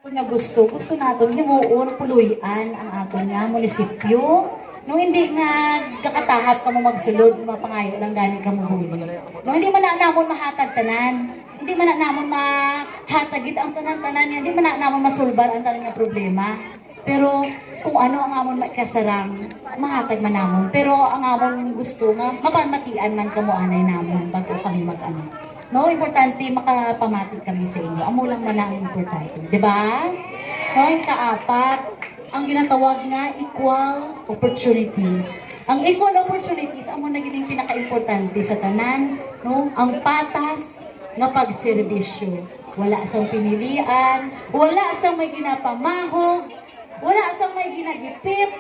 Nga gusto naton himuon puluyan ang aton nga munisipyo. No hindi nga gakatahap ka mo magsulod, mapangayo lang gani ka mo huli. No hindi man na namon mahatag tanan. Hindi man na namon mahatagid ang tanan-tanan niya. Hindi man na namon masulbar ang tanan nga problema. Pero kung ano ang amon makasarang, mahatag man namon. Pero ang amon gusto nga mapanmatian man kamo anay namon bago kami mag-ano. No, importante makapamati kami sa inyo. Amo lang man ang importante, 'di ba? No, yung kaapat, ang ginatawag nga equal opportunities. Ang equal opportunities amo na gid pinaka-importante sa tanan, no? Ang patas nga pagserbisyo. Wala sang pinilian, wala sang may ginapamahog, wala sang may ginagipit,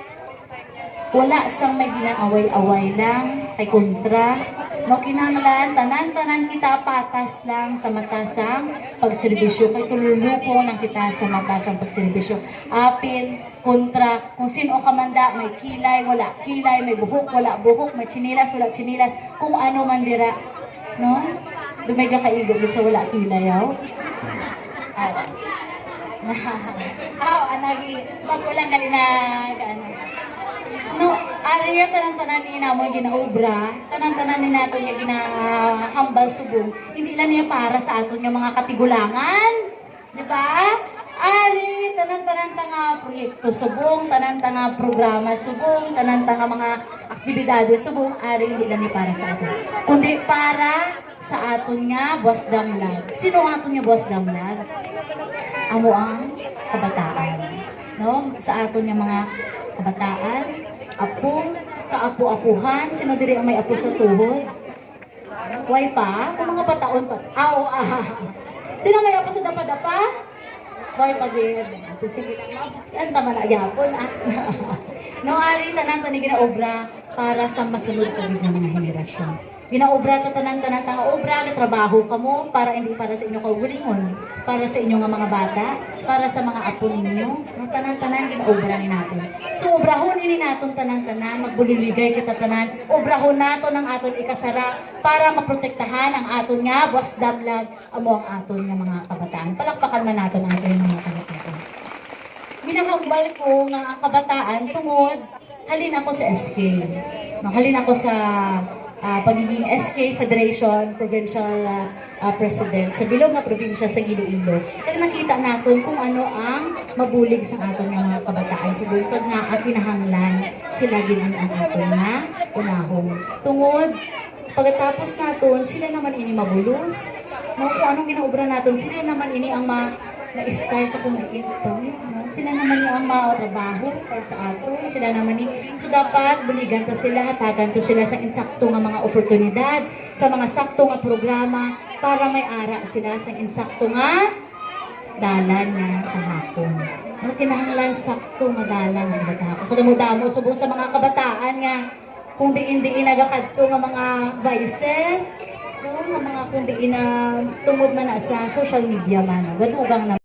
wala sang may ginaaway-away lang, kay kontra. No, kinahanglan tanan-tanan kita patas lang sa matasang pagserbisyo, kay tululuko lang kita sa matasang pagserbisyo. Apil kontra kung sino ka manda, may kilay, wala kilay, may buhok, wala buhok, may chinilas, wala chinilas, kung ano man dira, no? Dumay ka kaigo sa wala kilay, yaw. Anagi pag ulang gali na gaano. No, ariya tanan-tanan ni namon ginaobra, tanan-tanan ni nato nga ginahambal subong. Hindi lang niya para sa aton nga mga katigulangan, di ba? Ari tanan-tanan nga proyekto subong, tanan-tanan programa subong, tanan-tanan mga aktibidades subong, ari hindi lang ni para sa aton. Kundi para sa aton nga buwas damlag. Sino ang aton nga buwas damlag? Amo ang kabataan. No? Sa aton nga mga kabataan, apo, kaapo-apuhan, sino diri ang may apo sa tuhod? Way pa, kung mga pataon pa. Sino may apo sa dapa-dapa? Way pagir. Ito sige lang, ang tama na yapon. No, ari tanan ni ginaobra para sa masunod pa ng mga henerasyon. Ginaobra ta tanan-tanan nga obra, trabaho kamo para hindi para sa inyo kaugalingon, para sa inyo nga mga bata, para sa mga apo ninyo. No, tanan-tanan ginaobra ni naton. So obrahon ini naton tanan-tanan, magbuliligay kita tanan. Obrahon naton ang aton ikasara para maprotektahan ang aton nga buwas damlag amo ang aton nga mga kabataan. Palakpakan man naton ang aton mga kabataan. Ginahambal ko nga ang kabataan tungod halin ako sa SK. No, halin ako sa pagiging SK Federation Provincial President sa bilog nga probinsya sa Iloilo. Kaya nakita natin kung ano ang mabulig sa aton nga mga kabataan. So bukod nga at kinahanglan sila gid ang aton nga unahon. Tungod pagkatapos naton sila naman ini mabulos. No, kung anong ginaobra naton sila naman ini ang na-star sa kung ito. No? Sila naman ni ang trabaho para sa ato. Sila naman ni. So dapat buligan ta sila, hatagan ta sila sa insakto nga mga oportunidad, sa mga sakto nga programa para may ara sila sa insakto nga dalan nga kahapon. No, kinahanglan sakto nga dalan nga kahapon. Kadamo-damo subong sa mga kabataan nga kung diin-diin nagakadto nga mga vices, no, nga mga kung diin na tungod man na sa social media man, gadugang na